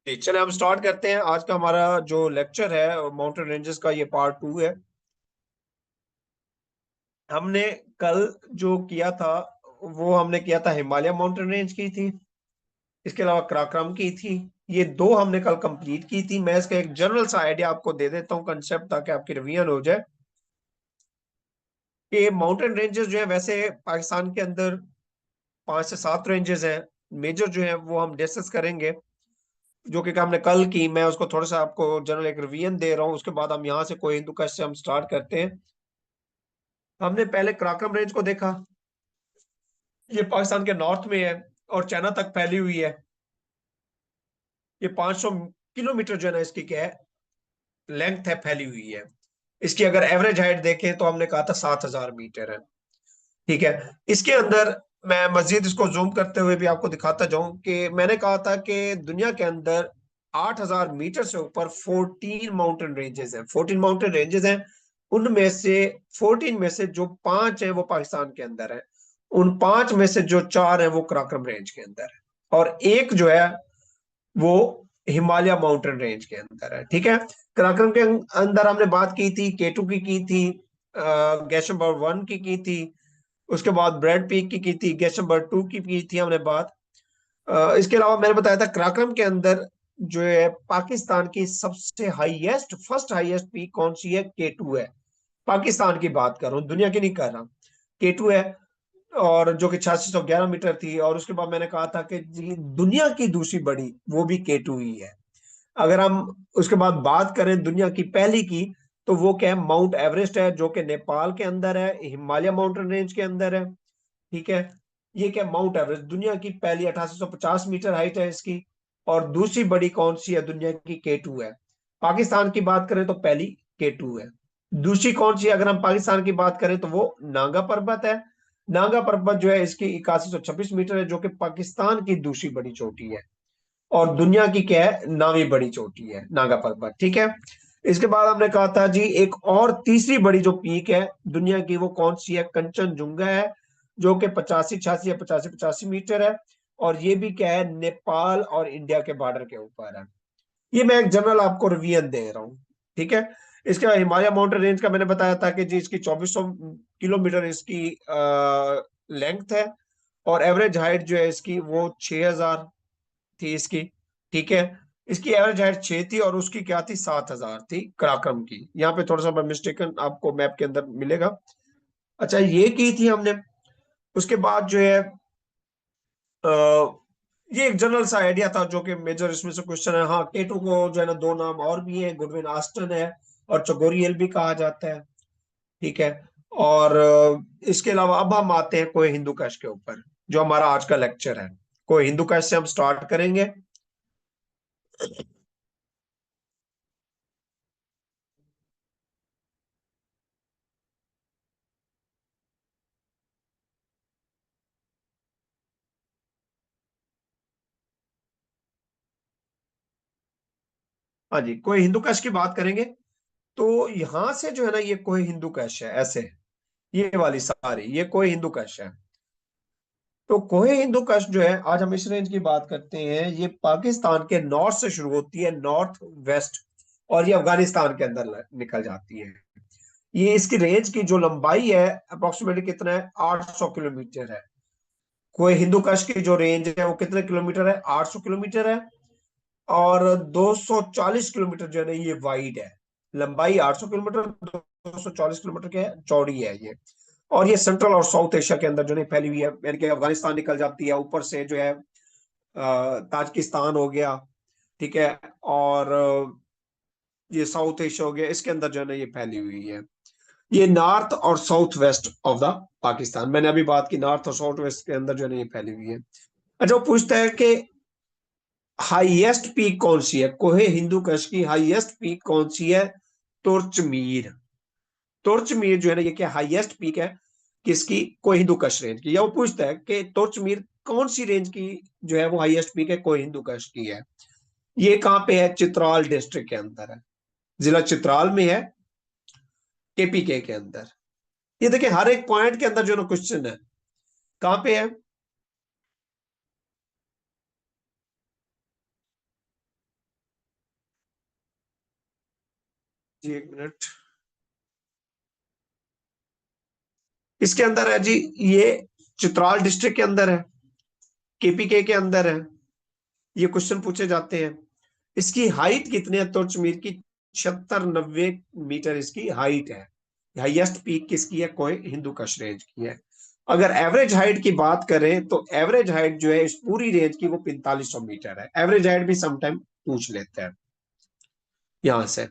जी, चले हम स्टार्ट करते हैं। आज का हमारा जो लेक्चर है माउंटेन रेंजेस का, ये पार्ट 2 है। हमने कल जो किया था वो हमने किया था हिमालय माउंटेन रेंज की थी। इसके अलावा कराक्रम की थी। ये दो हमने कल कंप्लीट की थी। मैं इसका एक जनरल सा आइडिया आपको दे देता हूँ, कंसेप्ट, ताकि आपकी रिवीजन हो जाए कि माउंटेन रेंजेस जो है, वैसे पाकिस्तान के अंदर 5 से 7 रेंजेस हैं। मेजर जो है वो हम डिस्कस करेंगे, जो कि हमने कल की। मैं उसको थोड़ा सा आपको जनरल एक रिवीजन दे रहा हूँ। उसके बाद हम यहाँ से कोई हिंदू कश से हम स्टार्ट करते हैं। हमने पहले कराकरम रेंज को देखा। ये पाकिस्तान के नॉर्थ में है और चाइना तक फैली हुई है। ये 500 किलोमीटर जो है ना, इसकी क्या है, लेंथ है, फैली हुई है। इसकी अगर एवरेज हाइट देखें तो हमने कहा था 7,000 मीटर है। ठीक है। इसके अंदर मैं मजीद इसको जूम करते हुए भी आपको दिखाता जाऊं कि मैंने कहा था कि दुनिया के अंदर 8,000 मीटर से ऊपर 14 माउंटेन रेंजेस हैं। 14 माउंटेन रेंजेस हैं। उनमें से 14 में से जो 5 हैं वो पाकिस्तान के अंदर है। उन 5 में से जो 4 हैं वो कराकरम रेंज के अंदर है। और एक जो है वो हिमालय माउंटेन रेंज के अंदर है। ठीक है। कराकरम के अंदर हमने बात की थी, केटू की थी, गैशंबर 1 की थी। उसके बाद ब्रेड पीक की थी, गैशंबर 2 की थी हमने बात। इसके अलावा मैंने बताया था कराकरम के अंदर जो है पाकिस्तान की सबसे हाईएस्ट, फर्स्ट हाईएस्ट पीक कौन सी है, केटू है। पाकिस्तान की बात कर रहा हूँ, दुनिया की नहीं कर रहा। केटू है, और जो कि 8611 मीटर थी। और उसके बाद मैंने कहा था कि जी दुनिया की दूसरी बड़ी वो भी केटू ही है। अगर हम उसके बाद बात करें दुनिया की पहली की, तो वो क्या है, माउंट एवरेस्ट है, जो कि नेपाल के अंदर है, हिमालय माउंटेन रेंज के अंदर है। ठीक है। ये क्या, माउंट एवरेस्ट दुनिया की पहली 8850 मीटर हाइट है इसकी। और दूसरी बड़ी कौन सी है दुनिया की, केटू है। पाकिस्तान की बात करें तो पहली केटू है। दूसरी कौन सी, अगर हम पाकिस्तान की बात करें तो वो नागा पर्वत है। नागा पर्वत जो है इसकी 8126 मीटर है, जो कि पाकिस्तान की दूसरी बड़ी चोटी है। और दुनिया की क्या है, नावी बड़ी चोटी है नागा पर्वत। ठीक है। इसके बाद हमने कहा था जी एक और तीसरी बड़ी जो पीक है दुनिया की, वो कौन सी है, कंचनजुंगा है, जो कि 8586 या 8585 मीटर है। और ये भी क्या है, नेपाल और इंडिया के बॉर्डर के ऊपर है। ये मैं एक जनरल आपको रिवीजन दे रहा हूँ। ठीक है। इसके बाद हिमालय माउंटेन रेंज का मैंने बताया था कि जी इसकी 2400 किलोमीटर इसकी लेंथ है। और एवरेज हाइट जो है इसकी वो 6,000 थी इसकी। ठीक है। इसकी एवरेज हाइट 6 थी और उसकी क्या थी, 7,000 थी कराक्रम की। यहाँ पे थोड़ा सा मिस्टेकन आपको मैप के अंदर मिलेगा। अच्छा, ये की थी हमने। उसके बाद जो है ये एक जनरल सा आइडिया था, जो कि मेजर इसमें से क्वेश्चन है। हाँ, केटू को जो है ना दो नाम और भी है, गुडविन आस्टन है और चगोरियल भी कहा जाता है। ठीक है। और इसके अलावा अब हम आते हैं कोई हिंदू कश के ऊपर, जो हमारा आज का लेक्चर है। कोई हिंदू कश से हम स्टार्ट करेंगे। हाँ जी, कोई हिंदू कश की बात करेंगे। तो यहां से जो है ना, ये कोई हिंदू कश है ऐसे। ये वाली सारी ये कोई हिंदू कश है। तो कोई हिंदू कश जो है, आज हम इस रेंज की बात करते हैं। ये पाकिस्तान के नॉर्थ से शुरू होती है, नॉर्थ वेस्ट, और ये अफगानिस्तान के अंदर निकल जाती है। ये इसकी रेंज की जो लंबाई है अप्रोक्सीमेटली कितना है, 800 किलोमीटर है। कोई हिंदू कश की जो रेंज है वो कितने किलोमीटर है, 800 किलोमीटर है। और 240 किलोमीटर जो है ना ये वाइड है। लंबाई 800 किलोमीटर, 240 किलोमीटर के चौड़ी है ये। और ये सेंट्रल और साउथ एशिया के अंदर जो है फैली हुई है, यानी कि अफगानिस्तान निकल जाती है ऊपर से जो है, ताजिकिस्तान हो गया। ठीक है। और ये साउथ एशिया हो गया, इसके अंदर जो है ना ये फैली हुई है। ये नॉर्थ और south west of the Pakistan, मैंने अभी बात की, नॉर्थ और साउथ वेस्ट के अंदर जो है ना ये फैली हुई है। अच्छा, वो पूछता है कि हाईएस्ट पीक कौन सी है, कोहे हिंदू कश की हाईएस्ट पीक कौन सी है। तुर्चमीर। तुर्चमीर जो है ना, ये क्या हाईएस्ट पीक है किसकी, कोई हिंदू कश रेंज की। या वो पूछता है कि तुर्चमीर कौन सी रेंज की जो है वो हाईएस्ट पीक है, कोई हिंदू कश की है। ये कहाँ पे है, चित्राल डिस्ट्रिक्ट के अंदर है। जिला चित्राल में है, केपीके के अंदर। ये देखिए हर एक पॉइंट के अंदर जो ना क्वेश्चन है, कहाँ पे है। जी एक मिनट। इसके अंदर है जी, ये चित्राल डिस्ट्रिक्ट के अंदर है, केपीके के अंदर है। ये क्वेश्चन पूछे जाते हैं। इसकी हाइट कितनी है तुर्चमीर की? 76-90 मीटर इसकी हाइट है। हाईएस्ट पीक किसकी है? कोई हिंदू कश रेंज की है। अगर एवरेज हाइट की बात करें तो एवरेज हाइट जो है इस पूरी रेंज की वो 4500 मीटर है। एवरेज हाइट भी समटाइम पूछ लेते हैं यहां से।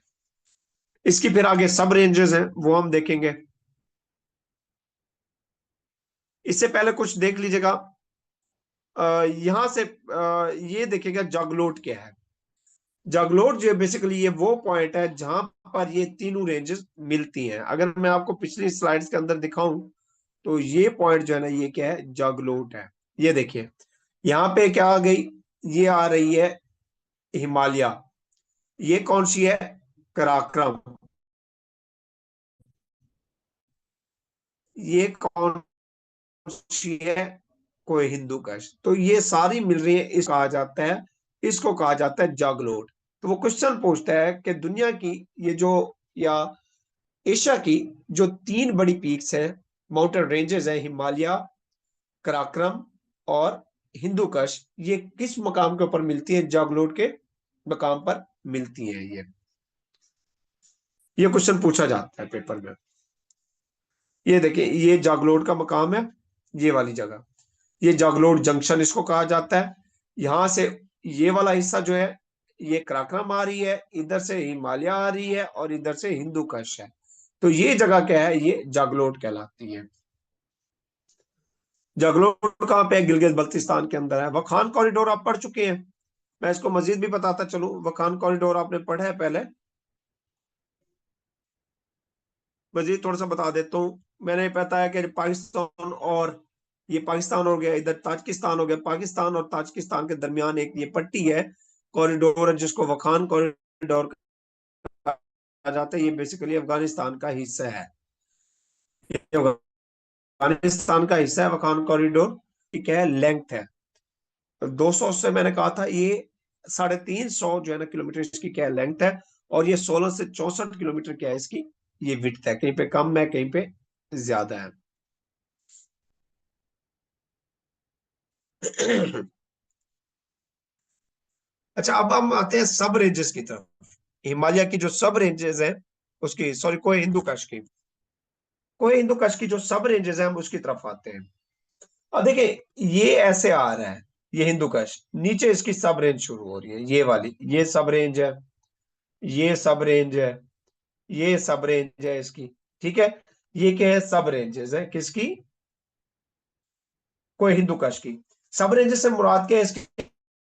इसकी फिर आगे सब रेंजेस हैं, वो हम देखेंगे। इससे पहले कुछ देख लीजिएगा। यहां से ये देखिएगा जागलोट क्या है। जागलोट जो है बेसिकली ये वो पॉइंट है जहां पर ये तीनों रेंजेस मिलती हैं। अगर मैं आपको पिछली स्लाइड्स के अंदर दिखाऊं तो ये पॉइंट जो है ना, ये क्या है? जागलोट है। ये देखिए यहाँ पे क्या आ गई? ये आ रही है हिमालय। ये कौन सी है? कराक्रम। ये कौन सी है? कोई हिंदू कश। तो ये सारी मिल रही है, इस कहा जाता है, इसको कहा जाता है जागलोट। तो वो क्वेश्चन पूछता है कि दुनिया की ये जो, या एशिया की जो तीन बड़ी पीक्स हैं, माउंटेन रेंजेस हैं, हिमालय, कराक्रम और हिंदू कश, ये किस मकाम के ऊपर मिलती है? जागलोट के मकाम पर मिलती है। ये क्वेश्चन पूछा जाता है पेपर में। ये देखिए ये जागलोट का मकाम है, ये वाली जगह। ये जागलोट जंक्शन इसको कहा जाता है। यहां से ये वाला हिस्सा जो है, ये कराक्रम आ रही है, इधर से हिमालय आ रही है और इधर से हिंदू कश है। तो ये जगह क्या है? ये जागलोट कहलाती है। जागलोट कहाँ पे है? गिलगित बल्तिस्तान के अंदर है। वखान कॉरिडोर आप पढ़ चुके हैं। मैं इसको मजीद भी बताता चलूं। वखान कॉरिडोर आपने पढ़ा है पहले? मजीद थोड़ा सा बता देता हूँ। मैंने पता है कि पाकिस्तान और, ये पाकिस्तान हो गया, इधर ताजिकिस्तान हो गया। पाकिस्तान और ताजिकिस्तान के दरमियान एक ये पट्टी है, कॉरिडोर है, जिसको वखान कॉरिडोर कहा जाता है। ये बेसिकली अफगानिस्तान का हिस्सा है। ये अफगानिस्तान का हिस्सा है वखान कॉरिडोर। ठीक है, लेंथ है 200 से, मैंने कहा था ये 350 जो है ना किलोमीटर इसकी क्या लेंथ है। और ये 16 से 64 किलोमीटर क्या है इसकी ये विड्थ है। कहीं पे कम है, कहीं पे ज्यादा है। अच्छा, अब हम आते हैं सब रेंजेस की तरफ। हिमालय की जो सब रेंजेस है उसकी, सॉरी, कोई हिंदू कश की, कोई हिंदू कश की जो सब रेंजेस है हम उसकी तरफ आते हैं। अब देखिए ये ऐसे आ रहा है, ये हिंदू कश, नीचे इसकी सब रेंज शुरू हो रही है, ये वाली, ये सब रेंज है, ये सब रेंज है, ये सब रेंज है इसकी। ठीक है, ये क्या है? सब रेंजेस है किसकी? कोई हिंदू कश की। सब रेंजेस से मुराद क्या है? इसकी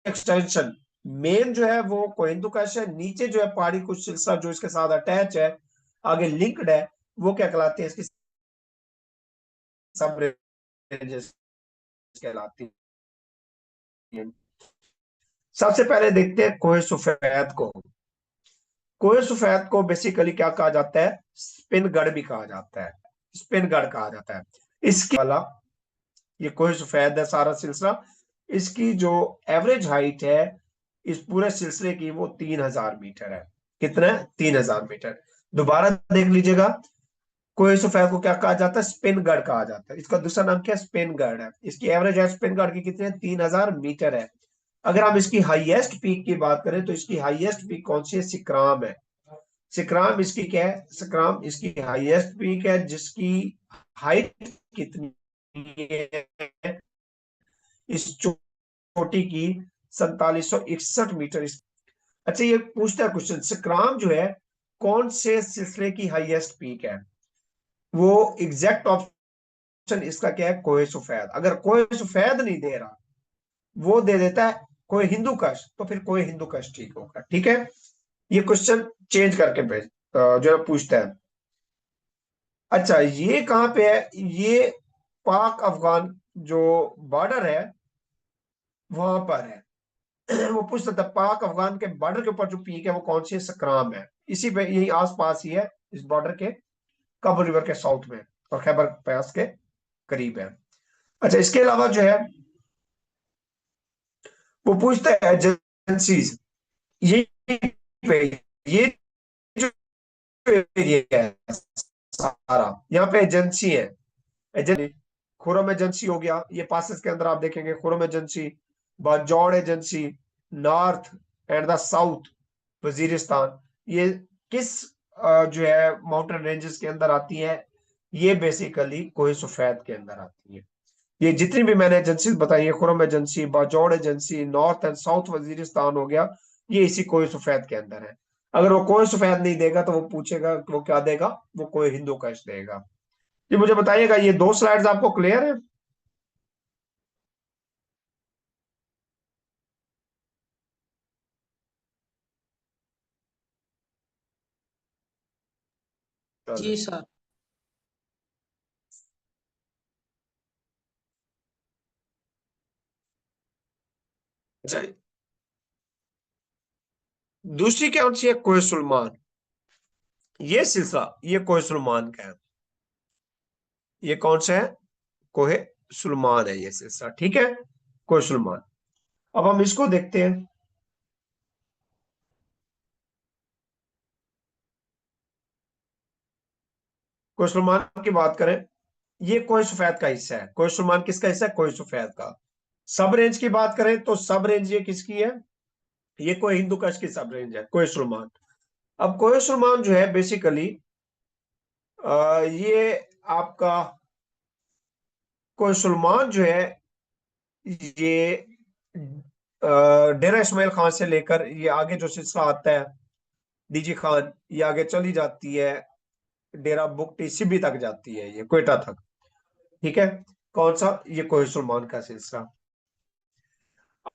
एक्सटेंशन मेन जो है वो कोई हिंदू कश है। नीचे जो है पहाड़ी कुछ सिलसिला जो इसके साथ अटैच है, आगे लिंक्ड है, वो क्या कहलाती है? इसकी सब रेंजेस कहलाती है। सबसे पहले देखते हैं कोहे सफेद को। कोहे सफेद को बेसिकली क्या कहा जाता है? स्पिनगढ़ भी कहा जाता है, स्पिनगढ़ कहा जाता है। इसकी वाला, ये कोहे सफेद है सारा सिलसिला। इसकी जो एवरेज हाइट है इस पूरे सिलसिले की वो 3000 मीटर है। कितना है? 3000 मीटर। दोबारा देख लीजिएगा, कोहे सफेद को क्या कहा जाता है? स्पिनगढ़ कहा जाता है। इसका दूसरा नाम क्या है? स्पिनगढ़ है। इसकी एवरेज हाइट स्पिनगढ़ की कितनी है? 3000 मीटर है। अगर हम इसकी हाईएस्ट पीक की बात करें तो इसकी हाईएस्ट पीक कौन सी है? सिकराम है। सिकराम इसकी क्या है? सिकराम इसकी हाईएस्ट पीक है, जिसकी हाइट कितनी है इस चोटी की? 4761 मीटर। अच्छा, ये पूछता है क्वेश्चन, सिकराम जो है कौन से सिलसिले की हाईएस्ट पीक है? वो एग्जैक्ट ऑप्शन इसका क्या है? कोहे सफेद। अगर कोहे सफेद नहीं दे रहा, वो दे देता है कोई हिंदू कश, तो फिर कोई हिंदू कश ठीक होगा। ठीक है, ये क्वेश्चन चेंज करके भेज जो है पूछता है। अच्छा, ये कहाँ पे है? ये पाक अफगान जो बॉर्डर है वहां पर है। वो पूछता था पाक अफगान के बॉर्डर के ऊपर जो पीक है वो कौन सी है? सकराम है। इसी पे यही आसपास ही है, इस बॉर्डर के काबुल रिवर के साउथ में और खैबर पास के करीब है। अच्छा, इसके अलावा जो है वो पूछता है एजेंसीज, ये पे, ये एरिया है सारा, यहाँ पे एजेंसी है। एजेंसी, खुरम एजेंसी हो गया, ये पासेस के अंदर आप देखेंगे Khurram agency, Bajaur agency, north and the south Waziristan, ये किस जो है माउंटेन रेंजेस के अंदर आती है? ये बेसिकली कोहे सफेद के अंदर आती है। ये जितनी भी मैंने एजेंसी बताई है, Khurram agency, Bajaur agency, north and south Waziristan हो गया, ये इसी कोहे सफेद के अंदर है। अगर वो कोहे सफेद नहीं देगा तो वो पूछेगा कि वो क्या देगा, वो कोहे हिंदू कश देगा। ये मुझे बताइएगा, ये दो स्लाइड्स आपको क्लियर है? चलो। जी सर। अच्छा, दूसरी कौन सी है? कोहे सुलेमान। ये सिलसिला ये कोहे सुलेमान का है। ये कौन सा है? कोहे सुलेमान है ये सिलसिला, ठीक है, कोहे सुलेमान। अब हम इसको देखते हैं। कोहे सुलेमान की बात करें, ये कोहे सफेद का हिस्सा है। कोहे सुलेमान किसका हिस्सा है? कोहे सफेद का। सब रेंज की बात करें तो सब रेंज ये किसकी है? ये कोहे हिंदू कश की सब रेंज है, कोहे सुलेमान। अब कोहे सुलेमान जो है बेसिकली ये आपका कोहे सुलेमान जो है, ये डेरा इस्माइल खान से लेकर ये आगे जो सिलसिला आता है, डीजी खान, ये आगे चली जाती है, डेरा बुगटी सिब्बी तक जाती है, ये क्वेटा तक, ठीक है। कौन सा? ये कोहे सुलेमान का सिलसिला।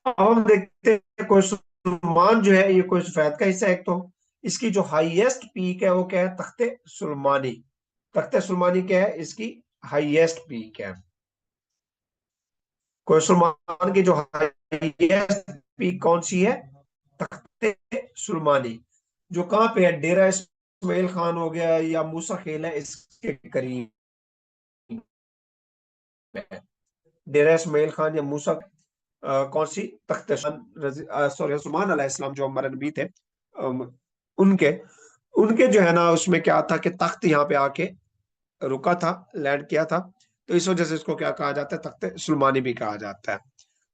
अब हम देखते हैं कोहे सुलेमान जो है, ये कोहे सफेद का हिस्सा है। एक तो इसकी जो हाईएस्ट पीक है वो क्या है? तख्ते सुलेमानी। तख्ते सुलेमानी क्या है? इसकी हाईएस्ट पीक है। कोहे सुलेमान की जो हाईएस्ट पीक कौन सी है? तख्ते सुलेमानी। जो कहाँ पे है? डेरा इस्माइल खान हो गया या मूसा खेल है, इसके करीब है। डेरा इस्माइल खान या मूसा कौन सी? तख्त सॉरी सुलेमान अलैहिस्सलाम जो हमारे नबी थे, अम, उनके उनके जो है ना, उसमें क्या था कि तख्त यहाँ पे आके रुका था, लैंड किया था। तो इस वजह से इसको क्या कहा जाता है? तख्त सुलेमानी भी कहा जाता है।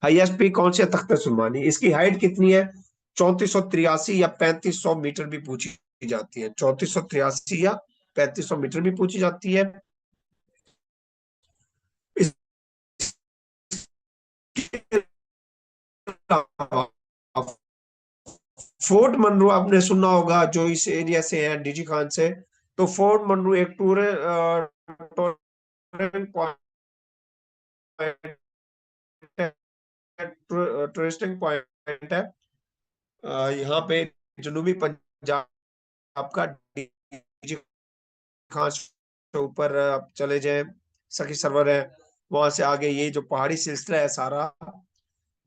हाईएस्ट पीक कौन सी है? तख्त सुलेमानी। इसकी हाइट कितनी है? 3483 या 3500 मीटर भी पूछी जाती है। 3483 या 3500 मीटर भी पूछी जाती है। इसके अलावा फोर्ट मनरू आपने सुना होगा, जो इस एरिया से है, डीजी खान से। तो फोर्ट मनरू एक टूरिस्टिंग पॉइंट है। यहाँ पे जनूबी पंजाब का डीजी खान से ऊपर आप चले जाएं, सखी सरवर है, वहां से आगे ये जो पहाड़ी सिलसिला है सारा,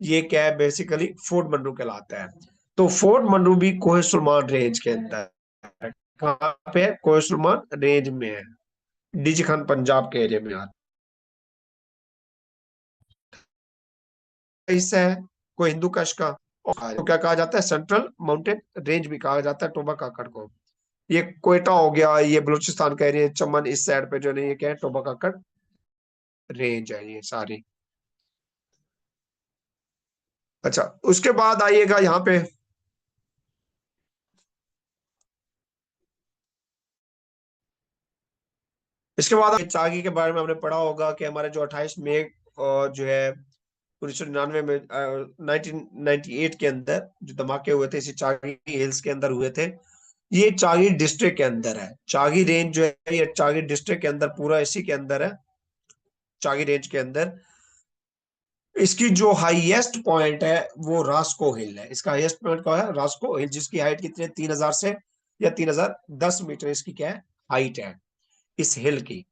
ये क्या है? बेसिकली फोर्ट मनरू कहलाता है। तो फोर्ट मनरू भी कोहे सुलेमान रेंज के अंदर है। कहाँ पे है? कोहे सुलेमान रेंज में है, डीजी खान पंजाब के एरिया में आता है। हिस्सा है कोई हिंदू कश का। और तो क्या कहा जाता है? सेंट्रल माउंटेन रेंज भी कहा जाता है टोबा काकड़ को। ये कोयटा हो गया, ये बलूचिस्तान का एरिया, चमन इस साइड पे जो नहीं, ये क्या है? टोबा काकड़ रेंज है ये सारी। अच्छा, उसके बाद आइएगा यहाँ पे। इसके बाद चागी के बारे में हमने पढ़ा होगा कि हमारे जो 28 मई जो है 1999 में, 1998 के अंदर जो धमाके हुए थे, इसी चागी हिल्स के अंदर हुए थे। ये चागी डिस्ट्रिक्ट के अंदर है। चागी रेंज जो है ये चागी डिस्ट्रिक्ट के अंदर, पूरा इसी के अंदर है, चागी रेंज के अंदर। इसकी जो हाईएस्ट पॉइंट है वो रास्को हिल है। इसका हाईएस्ट पॉइंट क्या है? रास्को हिल, जिसकी हाइट कितनी है? 3000 से या 3010 मीटर इसकी क्या है? हाइट है इस हिल की।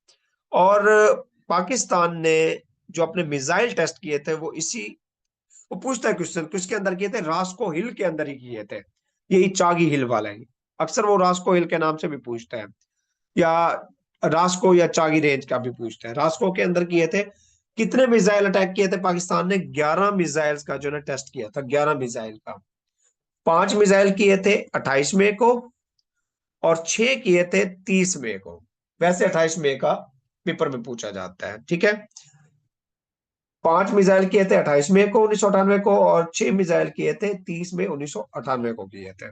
और पाकिस्तान ने जो अपने मिसाइल टेस्ट किए थे वो इसी, वो पूछता है क्वेश्चन, किसके अंदर किए थे? रास्को हिल के अंदर ही किए थे। यही चागी हिल वाला है। अक्सर वो रास्को हिल के नाम से भी पूछता है, या रास्को या चागी रेंज का भी पूछते हैं। रास्को के अंदर किए थे। कितने मिसाइल अटैक किए थे पाकिस्तान ने? 11 मिसाइल्स का जो है टेस्ट किया था, 11 मिसाइल का। 5 मिसाइल किए थे 28 मई को, और 6 किए थे 30 मई को। वैसे 28 मई का पेपर में पूछा जाता है, ठीक है। 5 मिसाइल किए थे 28 मई को 1998 को, और 6 मिसाइल किए थे 30 मई 1998 को किए थे।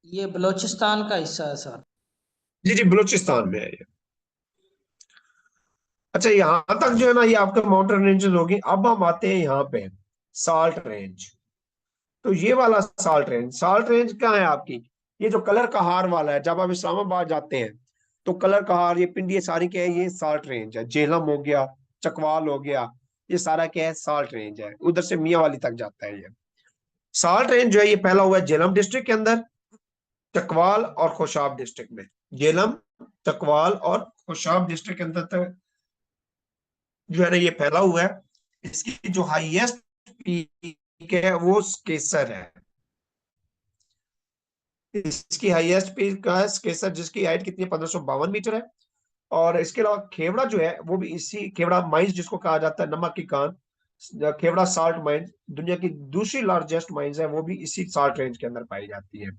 ये बलूचिस्तान का हिस्सा है सर। जी जी, बलूचिस्तान में है ये। अच्छा, यहां तक जो है ना, ये आपके माउंटेन रेंजेस होगी। अब हम आते हैं यहाँ पे साल्ट रेंज। तो ये वाला साल्ट रेंज क्या है आपकी? ये जो कलर कहार वाला है, जब आप इस्लामाबाद जाते हैं तो कलर कहार, ये पिंडी, ये सारी क्या है? ये साल्ट रेंज है। जेहलम हो गया, चकवाल हो गया, ये सारा क्या है? साल्ट रेंज है। उधर से मियावाली तक जाता है ये साल्ट रेंज जो है। ये पहला हुआ है जेहलम डिस्ट्रिक्ट के अंदर, चकवाल और खुशाब डिस्ट्रिक्ट में। जेहलम, चकवाल और खुशाब डिस्ट्रिक्ट के अंदर तक जो है ना ये फैला हुआ है। इसकी जो हाईएस्ट पीक है वो केसर है। इसकी हाईएस्ट पीक का है केसर, जिसकी हाइट कितनी है? 1552 मीटर है। और इसके अलावा खेवड़ा जो है वो भी इसी, खेवड़ा माइंस जिसको कहा जाता है, नमक की कान, खेवड़ा साल्ट माइंस दुनिया की दूसरी लार्जेस्ट माइंस है, वो भी इसी साल्ट रेंज के अंदर पाई जाती है।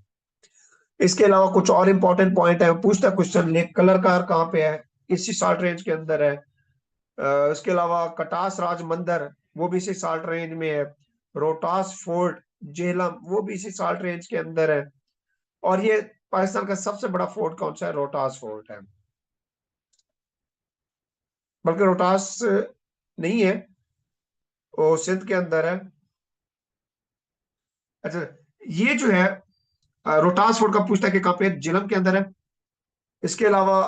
इसके अलावा कुछ और इंपॉर्टेंट पॉइंट है, पूछता क्वेश्चन, लेक कलर कार कहाँ पे है? इसी साल्ट रेंज के अंदर है। इसके अलावा कटास राज मंदिर, वो भी इसी साल्ट रेंज में है। रोहतास फोर्ट, जेहलम, वो भी इसी साल्ट रेंज के अंदर है। और ये पाकिस्तान का सबसे बड़ा फोर्ट कौन सा है? रोहतास फोर्ट है। बल्कि रोहतास नहीं है, वो सिंध के अंदर है। अच्छा, ये जो है रोहतास फोर्ट का पूछता है कि कहाँ पे है? जेहलम के अंदर है। इसके अलावा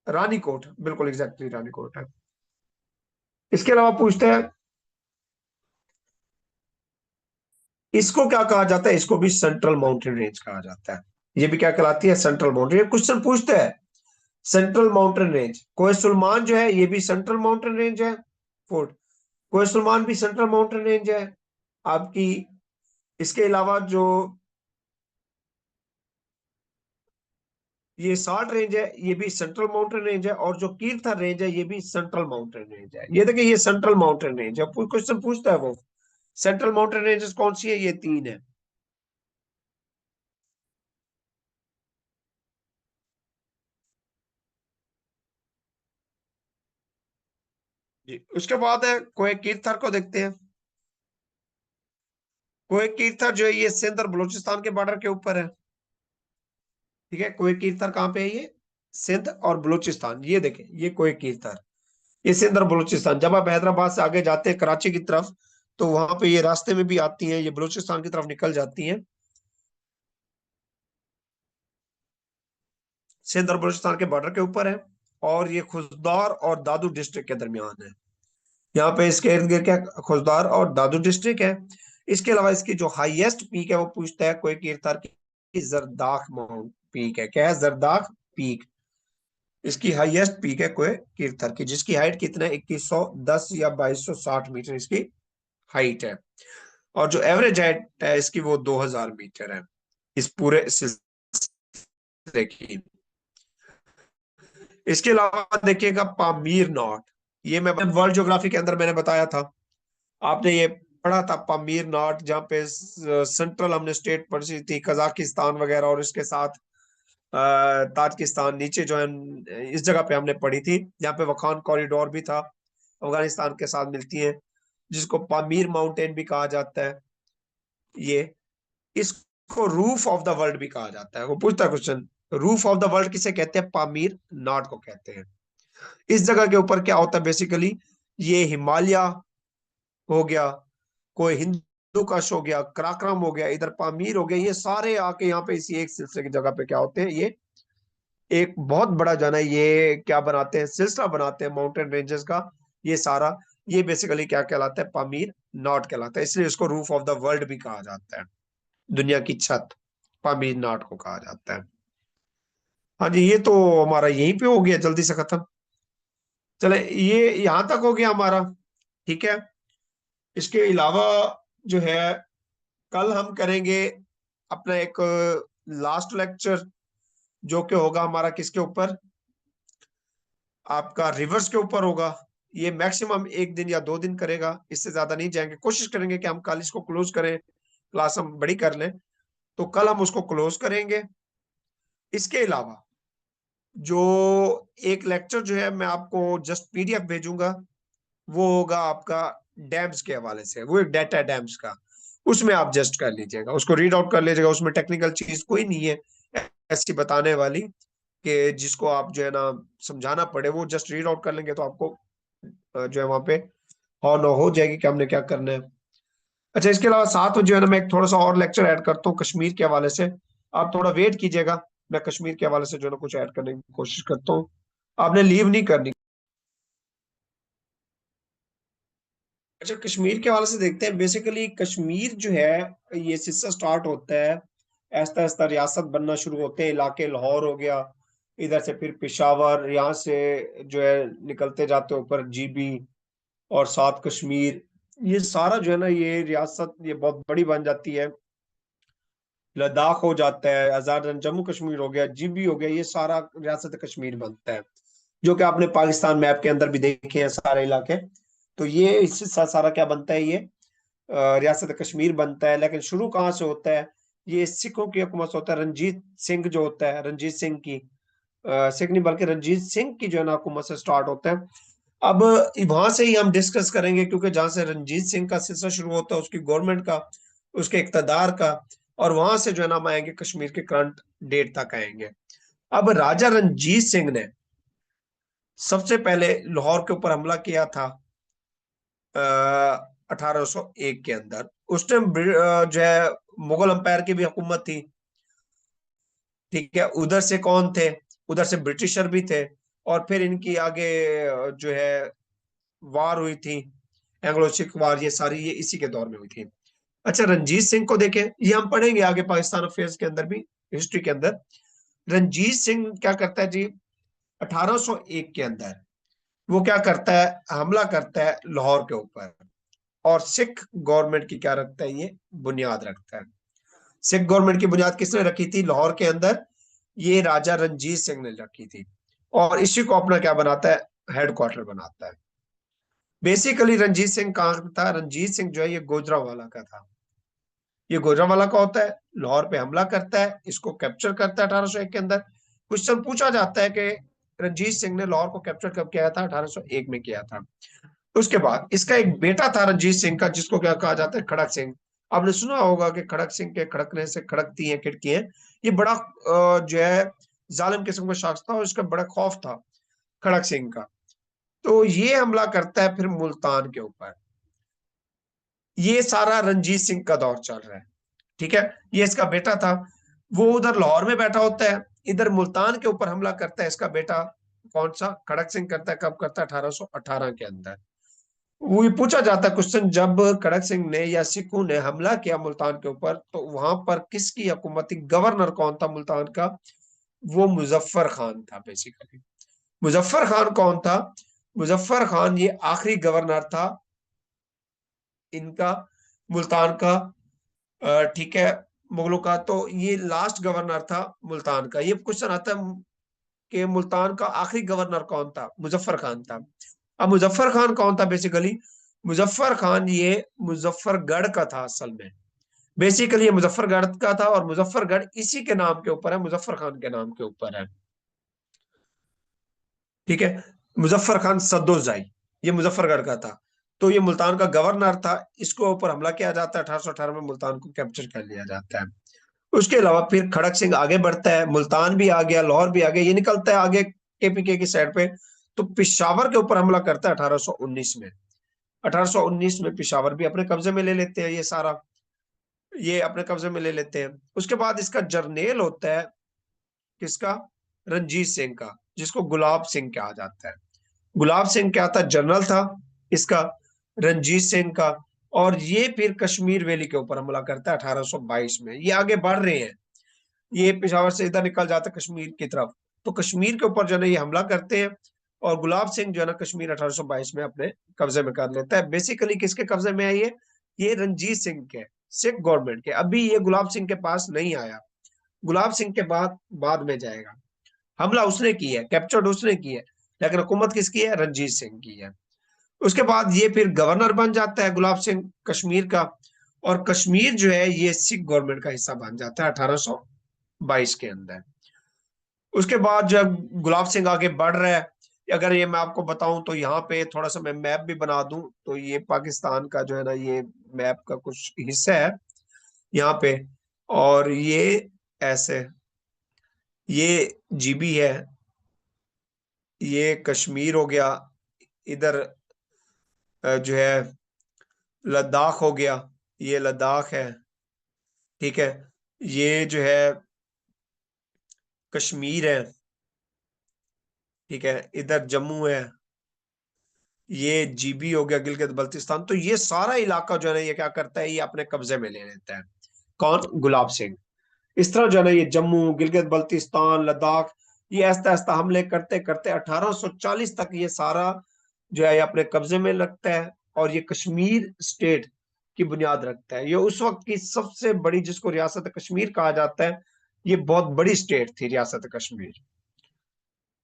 रानीकोट, बिल्कुल एग्जैक्टली रानीकोट है। इसके अलावा पूछता है, इसको क्या कहा जाता है? इसको भी सेंट्रल माउंटेन रेंज कहा जाता है। ये भी क्या कहलाती है? Central mountain. ये क्वेश्चन पूछते हैं सेंट्रल माउंटेन रेंज। कोहे सुलेमान जो है ये भी सेंट्रल माउंटेन रेंज है, फोर्ट। कोहे सुलेमान भी सेंट्रल माउंटेन रेंज है आपकी। इसके अलावा जो ये साल्ट रेंज है ये भी सेंट्रल माउंटेन रेंज है, और जो कीर्थर रेंज है ये भी सेंट्रल माउंटेन रेंज है। ये देखिए, ये सेंट्रल माउंटेन रेंज है। क्वेश्चन पूछता है वो सेंट्रल माउंटेन रेंजेस कौन सी है? ये 3 है। जी, उसके बाद है कोहे कीर्थर को देखते हैं। कोहे कीर्थर जो है ये सिंध और बलूचिस्तान के बॉर्डर के ऊपर है, ठीक है। कोहे कीर्थर कहाँ पे है? ये सिंध और बलूचिस्तान। ये देखें, ये कोहे कीर्थर, ये सिंध और बलूचिस्तान। जब आप हैदराबाद से आगे जाते हैं कराची की तरफ, तो वहां पे ये रास्ते में भी आती हैं, ये बलूचिस्तान की तरफ निकल जाती हैं। सिंध और बलूचिस्तान के बॉर्डर के ऊपर है, और ये खुजदार और दादू डिस्ट्रिक्ट के दरमियान है। यहाँ पे इसके इर्द गिर्द क्या? खुजदार और दादू डिस्ट्रिक्ट है। इसके अलावा इसकी जो हाईएस्ट पीक है वो पूछता है कोहे कीर्थर की जरदाख माउंट पीक है। क्या है? जरदाख पीक। इसकी हाईएस्ट पीक है कोहे कीर्थर की, जिसकी हाइट कितना है? 2110 या 2260 मीटर इसकी हाइट है। और जो एवरेज हाइट है इसकी वो 2000 मीटर है इस पूरे सिलसिले की। इसके अलावा देखिएगा पामीर नॉट। ये मैं वर्ल्ड ज्योग्राफी के अंदर मैंने बताया था, आपने ये पढ़ा था पामीर नॉट, जहाँ पे सेंट्रल हमने स्टेट पढ़ी थी कजाकिस्तान वगैरह, और इसके साथ ताजिकिस्तान नीचे जो है, इस जगह पे हमने पढ़ी थी, जहाँ पे वखान कॉरिडोर भी था, अफगानिस्तान के साथ मिलती है, जिसको पामीर माउंटेन भी कहा जाता है। ये इसको रूफ ऑफ द वर्ल्ड भी कहा जाता है। वो पूछता है question, roof of the world किसे कहते हैं? पामीर नॉट को कहते हैं। इस जगह के ऊपर क्या होता है बेसिकली? ये हिमालय हो गया, कोई हिंदू कश हो गया, कराक्रम हो गया, इधर पामीर हो गया, ये सारे आके यहाँ पे इसी एक सिलसिले की जगह पे क्या होते हैं? ये एक बहुत बड़ा जो है ना, ये क्या बनाते हैं? सिलसिला बनाते हैं माउंटेन रेंजेस का। ये सारा, ये बेसिकली क्या कहलाता है? पामीर नॉट कहलाता है। इसलिए इसको रूफ ऑफ द वर्ल्ड भी कहा जाता है, दुनिया की छत पामीर नॉट को कहा जाता है। हाँ जी, ये तो हमारा यहीं पे हो गया जल्दी से खत्म। चले, ये यहां तक हो गया हमारा, ठीक है। इसके अलावा जो है, कल हम करेंगे अपना एक लास्ट लेक्चर, जो कि होगा हमारा किसके ऊपर? आपका रिवर्स के ऊपर होगा। ये मैक्सिमम 1 दिन या 2 दिन करेगा, इससे ज्यादा नहीं जाएंगे। कोशिश करेंगे कि हम कल इसको क्लोज करें, क्लास हम बड़ी कर लें, तो कल हम उसको क्लोज करेंगे। इसके अलावा जो एक लेक्चर जो है मैं आपको जस्ट पीडीएफ भेजूंगा, वो होगा आपका डैम्स के हवाले से, वो एक डाटा डैम्स का, उसमें आप जस्ट कर लीजिएगा, उसको रीड आउट कर लीजिएगा। उसमें टेक्निकल चीज कोई नहीं है ऐसी बताने वाली कि जिसको आप जो है ना समझाना पड़े, वो जस्ट रीड आउट कर लेंगे तो आपको जो है वहां पे हाँ ना हो जाएगी कि हमने क्या करना है। अच्छा, इसके अलावा साथ में जो है ना मैं एक थोड़ा सा और लेक्चर ऐड करता हूँ कश्मीर के हवाले से, आप थोड़ा वेट कीजिएगा। मैं कश्मीर के हवाले से जो है ना कुछ ऐड करने की कोशिश करता हूँ, आपने लीव नहीं करनी। अच्छा, कश्मीर के हवाले से देखते हैं। बेसिकली कश्मीर जो है ये सिलसिला स्टार्ट होता है, ऐसा ऐसा रियासत बनना शुरू होते हैं इलाके। लाहौर हो गया, इधर से फिर पेशावर, यहाँ से जो है निकलते जाते ऊपर जीबी और साथ कश्मीर, ये सारा जो है ना ये रियासत ये बहुत बड़ी बन जाती है। लद्दाख हो जाता है, आजाद जम्मू कश्मीर हो गया, जीबी हो गया, ये सारा रियासत कश्मीर बनता है, जो कि आपने पाकिस्तान मैप के अंदर भी देखे हैं सारे इलाके। तो ये इससे सारा क्या बनता है, ये रियासत कश्मीर बनता है। लेकिन शुरू कहाँ से होता है, ये सिखों की हुकूमत से होता है। रंजीत सिंह जो होता है, रंजीत सिंह की सिख नहीं बल्कि रंजीत सिंह की जो है ना हुकूमत से स्टार्ट होता है। अब वहां से ही हम डिस्कस करेंगे, क्योंकि जहां से रंजीत सिंह का सिलसिला शुरू होता है, उसकी गवर्नमेंट का, उसके इक़्तिदार का, और वहां से जो है ना हम आएंगे कश्मीर के करंट डेट तक आएंगे। अब राजा रंजीत सिंह ने सबसे पहले लाहौर के ऊपर हमला किया था 1801 के अंदर। उस टाइम जो है मुगल अंपायर की भी हुकूमत थी, ठीक है। उधर से कौन थे, उधर से ब्रिटिशर भी थे, और फिर इनकी आगे जो है वार हुई थी, एंग्लो सिख वार, ये सारी ये इसी के दौर में हुई थी। अच्छा, रंजीत सिंह को देखें, ये हम पढ़ेंगे आगे पाकिस्तान अफेयर्स के अंदर भी, हिस्ट्री के अंदर। रंजीत सिंह क्या करता है जी, 1801 के अंदर वो क्या करता है, हमला करता है लाहौर के ऊपर, और सिख गवर्नमेंट की क्या रखता है, ये बुनियाद रखता है। सिख गवर्नमेंट की बुनियाद किसने रखी थी लाहौर के अंदर, ये राजा रंजीत सिंह ने रखी थी, और इसी को अपना क्या बनाता है, हेडक्वार्टर बनाता है। बेसिकली रंजीत सिंह कहाँ था, रंजीत सिंह जो है ये गोजरावाला का था। ये गोजरावाला का होता है, लाहौर पे हमला करता है, इसको कैप्चर करता है 1801 के अंदर। क्वेश्चन पूछा जाता है कि रंजीत सिंह ने लाहौर को कैप्चर कब किया था, 1801 में किया था। उसके बाद इसका एक बेटा था रंजीत सिंह का, जिसको क्या कहा जाता है, खड़क सिंह। आपने सुना होगा कि खड़क सिंह के खड़कने से खड़कती हैं खिड़कियां। ये बड़ा जो है जालिम किस्म का शख्स था, और इसका बड़ा खौफ था खड़क सिंह का। तो ये हमला करता है फिर मुल्तान के ऊपर। ये सारा रंजीत सिंह का दौर चल रहा है, ठीक है। ये इसका बेटा था, वो उधर लाहौर में बैठा होता है, इधर मुल्तान के ऊपर हमला करता है इसका बेटा, कौन सा, खड़क सिंह करता है। कब करता है, 1818 के अंदर। वो ये पूछा जाता है क्वेश्चन, जब खड़क सिंह ने या सिखों ने हमला किया मुल्तान के ऊपर, तो वहां पर किसकी हुकूमत थी, गवर्नर कौन था मुल्तान का, वो मुजफ्फर खान था बेसिकली। मुजफ्फर खान कौन था, मुजफ्फर खान ये आखिरी गवर्नर था इनका, मुल्तान का, ठीक है, मुगलों का। तो ये लास्ट गवर्नर था मुल्तान का। ये क्वेश्चन आता है कि मुल्तान का आखिरी गवर्नर कौन था, मुजफ्फर खान था। अब मुजफ्फर खान कौन था बेसिकली, मुजफ्फर खान ये मुजफ्फरगढ़ का था असल में। बेसिकली ये मुजफ्फरगढ़ का था, और मुजफ्फरगढ़ इसी के नाम के ऊपर है, मुजफ्फर खान के नाम के ऊपर है, ठीक है। मुजफ्फर खान सद्दोजाई ये मुजफ्फरगढ़ का था। तो ये मुल्तान का गवर्नर था, इसको ऊपर हमला किया जाता है, 1818 में मुल्तान को कैप्चर कर लिया जाता है। उसके अलावा फिर खड़क सिंह आगे बढ़ता है, मुल्तान भी आ गया, लाहौर भी आ गया, ये निकलता है आगे केपीके की साइड पे। तो पिशावर के ऊपर हमला करता है 1819 में। 1819 में पिशावर भी अपने कब्जे में ले लेते हैं, ये सारा ये अपने कब्जे में ले लेते हैं। उसके बाद इसका जर्नेल होता है किसका, रंजीत सिंह का, जिसको गुलाब सिंह कहा जाता है। गुलाब सिंह क्या था, जनरल था इसका, रंजीत सिंह का। और ये फिर कश्मीर वैली के ऊपर हमला करता है 1822 में। ये आगे बढ़ रहे हैं, ये पिशावर से इधर निकल जाता है कश्मीर की तरफ। तो कश्मीर के ऊपर जो है ना ये हमला करते हैं, और गुलाब सिंह जो है ना कश्मीर 1822 में अपने कब्जे में कर लेता है। बेसिकली किसके कब्जे में है ये रंजीत सिंह के, सिख गवर्नमेंट के। अभी ये गुलाब सिंह के पास नहीं आया, गुलाब सिंह के बाद बाद में जाएगा। हमला उसने की है, कैप्चर्ड उसने की है, लेकिन हुकूमत किसकी है, रंजीत सिंह की है। उसके बाद ये फिर गवर्नर बन जाता है गुलाब सिंह कश्मीर का, और कश्मीर जो है ये सिख गवर्नमेंट का हिस्सा बन जाता है 1822 के अंदर। उसके बाद जो है गुलाब सिंह आगे बढ़ रहा है। अगर ये मैं आपको बताऊं तो यहाँ पे थोड़ा सा मैं मैप भी बना दूं, तो ये पाकिस्तान का जो है ना, ये मैप का कुछ हिस्सा है यहाँ पे। और ये ऐसे, ये जीबी है, ये कश्मीर हो गया, इधर जो है लद्दाख हो गया, ये लद्दाख है, ठीक है। ये जो है कश्मीर है, ठीक है, इधर जम्मू है, ये जीबी हो गया गिलगित बल्तिस्तान। तो ये सारा इलाका जो है ना, ये क्या करता है, ये अपने कब्जे में ले लेता है। कौन? गुलाब सिंह। इस तरह जो है ना, ये जम्मू गिलगित बल्तिस्तान लद्दाख, ये ऐसा ऐसा हमले करते करते 1840 तक ये सारा जो है ये अपने कब्जे में लगता है, और ये कश्मीर स्टेट की बुनियाद रखता है। ये उस वक्त की सबसे बड़ी, जिसको रियासत कश्मीर कहा जाता है, ये बहुत बड़ी स्टेट थी रियासत कश्मीर।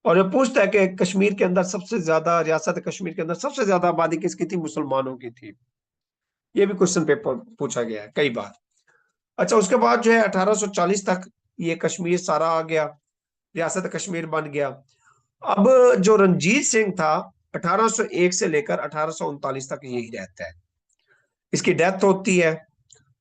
और ये पूछता है कि कश्मीर के अंदर सबसे ज्यादा, रियासत कश्मीर के अंदर सबसे ज्यादा आबादी किसकी थी? मुसलमानों की थी। ये भी क्वेश्चन पेपर पूछा गया है कई बार। अच्छा, उसके बाद जो है 1840 तक ये कश्मीर सारा आ गया, रियासत कश्मीर बन गया। अब जो रणजीत सिंह था, 1801 से लेकर 1839 तक यही रहता है। इसकी डेथ होती है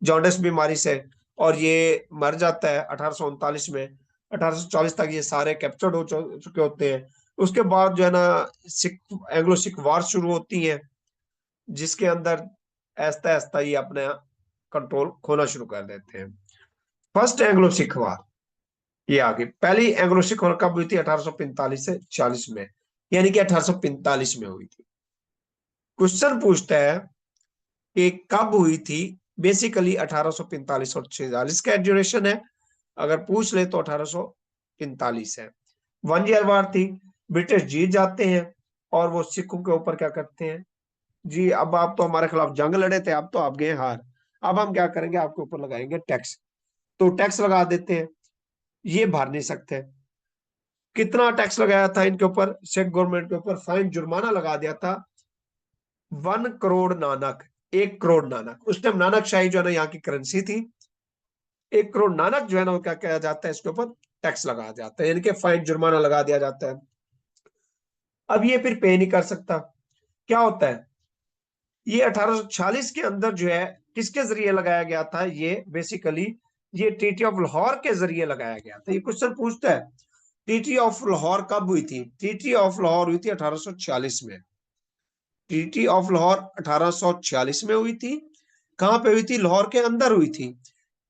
जॉन्डिस बीमारी से, और ये मर जाता है 1839 में। 1840 तक ये सारे कैप्चर्ड हो चुके होते हैं। उसके बाद जो है ना, सिख, एंग्लो सिख वार शुरू होती है, जिसके अंदर ऐसा ऐसा ये अपने कंट्रोल खोना शुरू कर देते हैं। फर्स्ट एंग्लो सिख वार ये आ गई। पहली एंग्लो सिख वार कब हुई थी? 1845 से 40 में, यानी कि 1845 में हुई थी। क्वेश्चन पूछता है कि कब हुई थी। बेसिकली 1845 और 46 का ड्यूरेशन है। अगर पूछ ले तो 1845 है। 1 ईयर वार थी। ब्रिटिश जीत जाते हैं, और वो सिखों के ऊपर क्या करते हैं, जी अब आप तो हमारे खिलाफ जंग लड़े थे, अब तो आप गए हार, अब हम क्या करेंगे, आपके ऊपर लगाएंगे टैक्स। तो टैक्स लगा देते हैं, ये भर नहीं सकते। कितना टैक्स लगाया था इनके ऊपर, सिख गवर्नमेंट के ऊपर? फाइन, जुर्माना लगा दिया था 1 करोड़ नानक। 1 करोड़ नानक, उस टाइम नानक शाही जो है ना यहाँ की करेंसी थी। 1 करोड़ नानक जो है ना, वो क्या किया जाता है, इसके ऊपर टैक्स लगाया जाता है, यानी कि फाइन, जुर्माना लगा दिया जाता है। अब ये फिर पे नहीं कर सकता। क्या होता है, ये 1846 के अंदर जो है किसके जरिए लगाया गया था? ये बेसिकली ये ट्रीटी ऑफ लाहौर के जरिए लगाया गया था। ये क्वेश्चन पूछता है, ट्रीटी ऑफ लाहौर कब हुई थी? ट्रीटी ऑफ लाहौर हुई थी 1846 में। ट्रीटी ऑफ लाहौर 1846 में हुई थी। कहां पे हुई थी? लाहौर के अंदर हुई थी।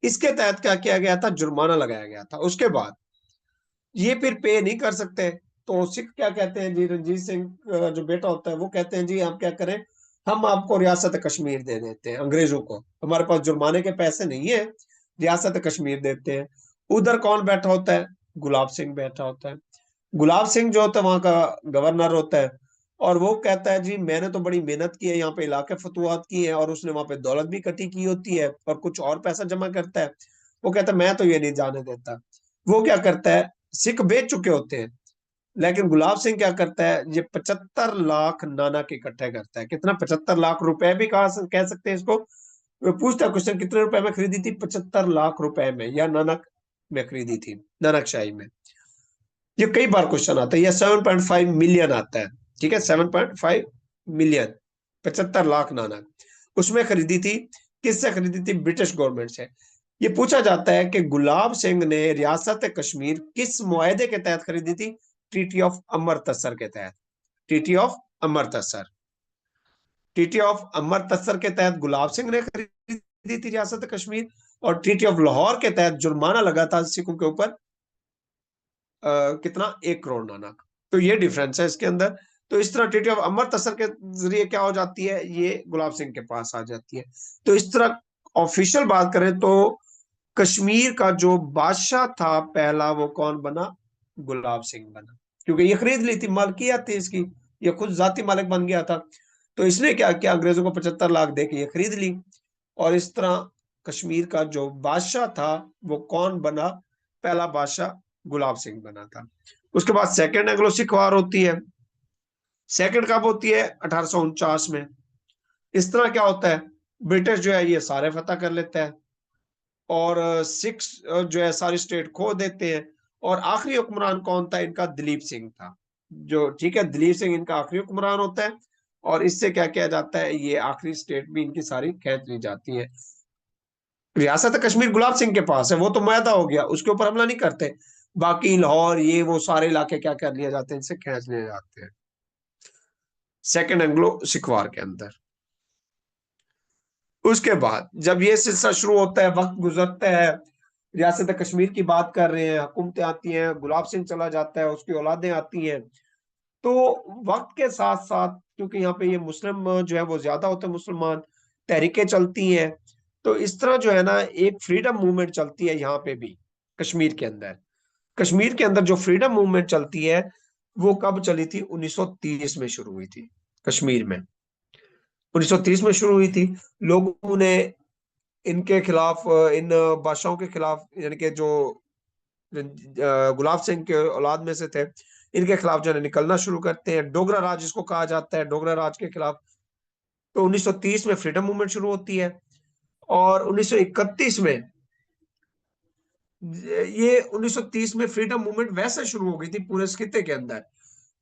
इसके तहत क्या किया गया था? जुर्माना लगाया गया था। उसके बाद ये फिर पे नहीं कर सकते, तो सिख क्या कहते हैं जी, रणजीत सिंह जो बेटा होता है वो कहते हैं जी हम क्या करें, हम आपको रियासत कश्मीर दे देते हैं अंग्रेजों को, हमारे पास जुर्माने के पैसे नहीं है, रियासत कश्मीर देते हैं। उधर कौन बैठा होता है? गुलाब सिंह बैठा होता है। गुलाब सिंह जो होता है वहां का गवर्नर होता है, और वो कहता है जी मैंने तो बड़ी मेहनत की है, यहाँ पे इलाके फतवात की है, और उसने वहां पे दौलत भी इकट्ठी की होती है, और कुछ और पैसा जमा करता है। वो कहता है मैं तो ये नहीं जाने देता। वो क्या करता है, सिख बेच चुके होते हैं, लेकिन गुलाब सिंह क्या करता है, ये 75 लाख नानक इकट्ठे करता है। कितना? 75 लाख रुपए भी कह सकते हैं इसको। वो पूछता है क्वेश्चन, कितने रुपए में खरीदी थी? 75 लाख रुपए में, या नानक में खरीदी थी, नानक शाही में। ये कई बार क्वेश्चन आता है। ये 7.5 मिलियन आता है, ठीक है, 7.5 मिलियन, 75 लाख नानक उसमें खरीदी थी। किससे खरीदी थी? ब्रिटिश गवर्नमेंट से। ये पूछा जाता है कि गुलाब सिंह ने रियासत कश्मीर किस मुआहदे के तहत खरीदी थी? ट्रीटी ऑफ अमृतसर के तहत। Treaty of Amritsar. Treaty of Amritsar के तहत गुलाब सिंह ने खरीदी थी रियासत कश्मीर, और ट्रीटी ऑफ लाहौर के तहत जुर्माना लगा था सिखों के ऊपर, कितना? 1 करोड़ नानक। तो ये डिफरेंस है इसके अंदर। तो इस तरह ट्रीटी ऑफ अमृतसर के जरिए क्या हो जाती है, ये गुलाब सिंह के पास आ जाती है। तो इस तरह ऑफिशियल बात करें तो कश्मीर का जो बादशाह था पहला, वो कौन बना? गुलाब सिंह बना, क्योंकि ये खरीद ली थी, मालकियत थी इसकी, ये खुद जाती मालिक बन गया था। तो इसने क्या किया, अंग्रेजों को 75 लाख दे के ये खरीद ली, और इस तरह कश्मीर का जो बादशाह था वो कौन बना? पहला बादशाह गुलाब सिंह बना था। उसके बाद सेकेंड एंग्लो सिख वार होती है। सेकंड कब होती है? 1849 में। इस तरह क्या होता है, ब्रिटिश जो है ये सारे फतह कर लेता है, और सिक्स जो है सारी स्टेट खो देते हैं। और आखिरी हुक्मरान कौन था इनका? दिलीप सिंह था। जो ठीक है, दिलीप सिंह इनका आखिरी हुक्मरान होता है, और इससे क्या किया जाता है, ये आखिरी स्टेट भी इनकी सारी खींच ली जाती है। रियासत कश्मीर गुलाब सिंह के पास है, वो तो मुआहदा हो गया, उसके ऊपर हमला नहीं करते। बाकी लाहौर ये वो सारे इलाके क्या कर लिए जाते हैं, इनसे खींच लिए जाते हैं सेकेंड एंग्लो सिख वार के अंदर। उसके बाद जब ये सिलसिला शुरू होता है, वक्त गुजरता है, रियासत कश्मीर की बात कर रहे हैं, हुकूमतें आती हैं, गुलाब सिंह चला जाता है, उसकी औलादें आती हैं। तो वक्त के साथ साथ, क्योंकि यहाँ पे ये मुस्लिम जो है वो ज्यादा होते हैं, मुसलमान, तहरीकें चलती हैं। तो इस तरह जो है ना, एक फ्रीडम मूवमेंट चलती है यहाँ पे भी, कश्मीर के अंदर। कश्मीर के अंदर जो फ्रीडम मूवमेंट चलती है, वो कब चली थी? 1930 में शुरू हुई थी कश्मीर में। 1930 में शुरू हुई थी। लोगों ने इनके खिलाफ, इन बादशाहों के खिलाफ, यानी कि जो गुलाब सिंह के औलाद में से थे, इनके खिलाफ जो है निकलना शुरू करते हैं। डोगरा राज जिसको कहा जाता है, डोगरा राज के खिलाफ। तो 1930 में फ्रीडम मूवमेंट शुरू होती है, और 1931 में, ये 1930 में फ्रीडम मूवमेंट वैसे शुरू हो गई थी पूरे इस खित्ते के अंदर।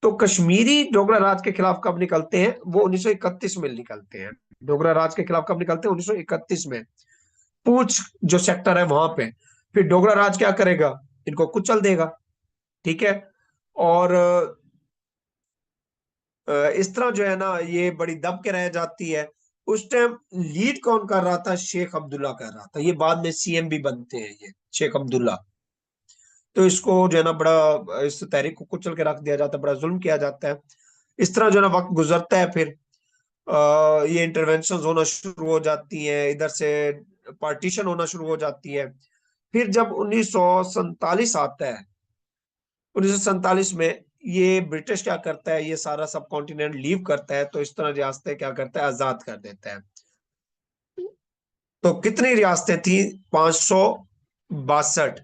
तो कश्मीरी डोगरा राज के खिलाफ कब निकलते हैं? वो 1931 में निकलते हैं। डोगरा राज के खिलाफ कब निकलते हैं? 1931 में, पूंछ जो सेक्टर है वहां पे। फिर डोगरा राज क्या करेगा? इनको कुचल देगा। ठीक है। और इस तरह जो है ना, ये बड़ी दब के रह जाती है। उस टाइम लीड कौन कर रहा था? शेख अब्दुल्ला कर रहा था। ये बाद में सीएम भी बनते हैं, ये शेख अब्दुल्ला। तो इसको जो है ना बड़ा, इस तहरीक को कुचल के रख दिया जाता है, बड़ा जुल्म किया जाता है। इस तरह जो है ना वक्त गुजरता है, फिर ये इंटरवेंशन होना शुरू हो जाती हैं इधर से, पार्टीशन होना शुरू हो जाती है। फिर जब 1947 आता है, 1947 में ये ब्रिटिश क्या करता है, ये सारा सब कॉन्टिनेंट लीव करता है, तो इस तरह रियासतें क्या करता है, आजाद कर देता है। तो कितनी रियासतें थी? 562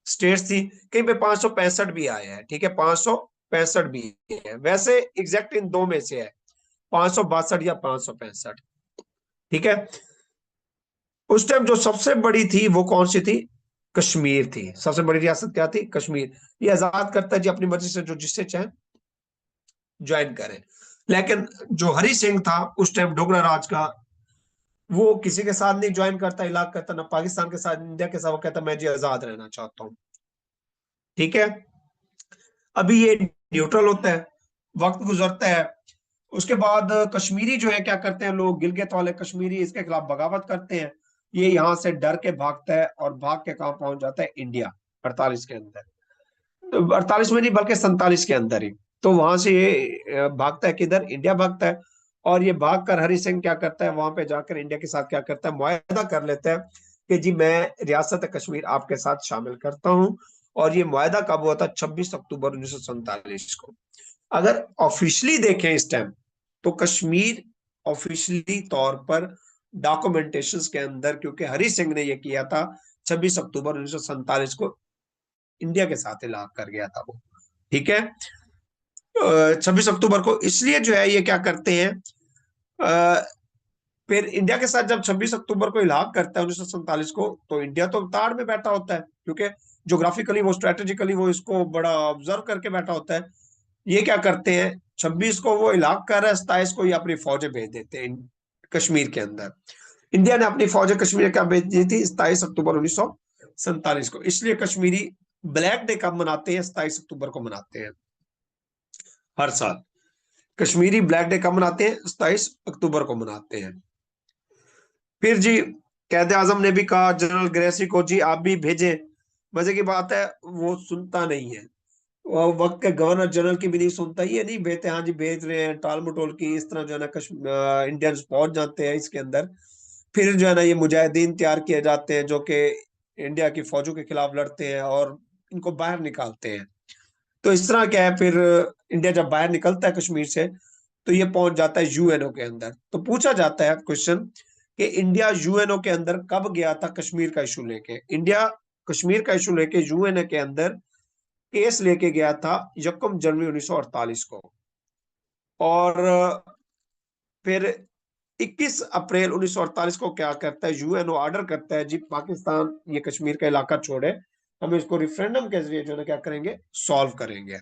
स्टेट्स थी। कहीं पे 565 भी आया है, ठीक है, 565 भी है, वैसे एग्जैक्ट इन दो में से है, 562 या 565। ठीक है। उस टाइम जो सबसे बड़ी थी वो कौन सी थी? कश्मीर थी। सबसे बड़ी रियासत क्या थी? कश्मीर। ये आजाद करता है जी अपनी मर्जी से, जो जिससे चाहे ज्वाइन करें। लेकिन जो हरि सिंह था उस टाइम डोगरा राज का, वो किसी के साथ नहीं ज्वाइन करता, इलाक करता, ना पाकिस्तान के साथ, इंडिया के साथ। वो कहता मैं जी आजाद रहना चाहता हूँ। ठीक है। अभी ये न्यूट्रल होता है, वक्त गुजरता है। उसके बाद कश्मीरी जो है क्या करते हैं लोग, गिलगित वाले कश्मीरी, इसके खिलाफ बगावत करते हैं। ये यहाँ से डर के भागता है, और भाग के कहाँ पहुंच जाता है? इंडिया। 48 के अंदर, 48 में नहीं बल्कि 47 के अंदर ही। तो वहां से ये भागता है, किधर? इंडिया भागता है। और ये भागकर हरि सिंह क्या करता है, वहां पे जाकर इंडिया के साथ क्या करता है, मुआहदा कर लेता है कि जी मैं रियासत कश्मीर आपके साथ शामिल करता हूँ। और ये मुआहदा कब हुआ था? 26 अक्टूबर 1947 को। अगर ऑफिशियली देखें इस टाइम, तो कश्मीर ऑफिशियली तौर पर डॉक्यूमेंटेशन के अंदर, क्योंकि हरि सिंह ने यह किया था 26 अक्टूबर 1947 को, इंडिया के साथ इलाक कर गया था वो। ठीक है। 26 अक्टूबर को इसलिए जो है ये क्या करते हैं, अ, फिर इंडिया के साथ जब 26 अक्टूबर को इलाक करता है 1947 को, तो इंडिया तो ताड़ में बैठा होता है, क्योंकि जोग्राफिकली वो, स्ट्रेटेजिकली वो इसको बड़ा ऑब्जर्व करके बैठा होता है। ये क्या करते हैं, 26 को वो इलाक कर रहा है, 27 को ये अपनी फौजें भेज देते हैं कश्मीर के अंदर। इंडिया ने अपनी फौजें कश्मीर क्या भेज दी थी? 27 अक्टूबर 1947 को। इसलिए कश्मीरी ब्लैक डे कब मनाते हैं? 27 अक्टूबर को मनाते हैं हर साल। कश्मीरी ब्लैक डे कब मनाते हैं? 27 अक्टूबर को मनाते हैं। फिर जी कैद आजम ने भी कहा जनरल ग्रेसी को, जी आप भी भेजें। मजे की बात है, वो सुनता नहीं है। वो वक्त के गवर्नर जनरल की भी नहीं सुनता, ये नहीं भेजते, हाँ जी भेज रहे हैं, टाल मटोल की इस तरह जो है ना इंडियंस पहुंच जाते हैं इसके अंदर। फिर जो है ना ये मुजाहिदीन तैयार किए जाते हैं, जो कि इंडिया की फौजों के खिलाफ लड़ते हैं, और इनको बाहर निकालते हैं। तो इस तरह क्या है, फिर इंडिया जब बाहर निकलता है कश्मीर से, तो ये पहुंच जाता है यूएनओ के अंदर। तो पूछा जाता है क्वेश्चन कि इंडिया यूएनओ के अंदर कब गया था कश्मीर का इशू लेके? इंडिया कश्मीर का इशू लेके यूएनओ के अंदर केस लेके गया था 1 जनवरी 1948 को। और फिर 21 अप्रैल 1948 को क्या करता है, यूएनओ ऑर्डर करता है जी पाकिस्तान ये कश्मीर का इलाका छोड़े, हम इसको रिफरेंडम के जरिए जो है ना क्या करेंगे, सॉल्व करेंगे।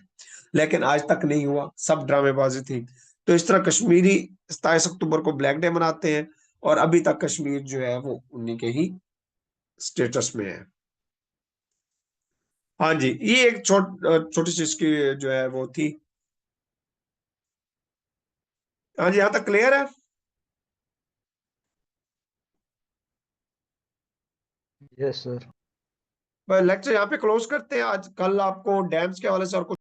लेकिन आज तक नहीं हुआ, सब ड्रामेबाजी थी। तो इस तरह कश्मीरी 27 अक्टूबर को ब्लैक डे मनाते हैं, और अभी तक कश्मीर जो है वो उन्हीं के ही स्टेटस में है। हाँ जी, ये एक छोटी सी इसकी जो है वो थी। हाँ जी, यहाँ तक क्लियर है। Yes sir. लेक्चर यहाँ पे क्लोज करते हैं आज, कल आपको डैम्स के हवाले से और कुछ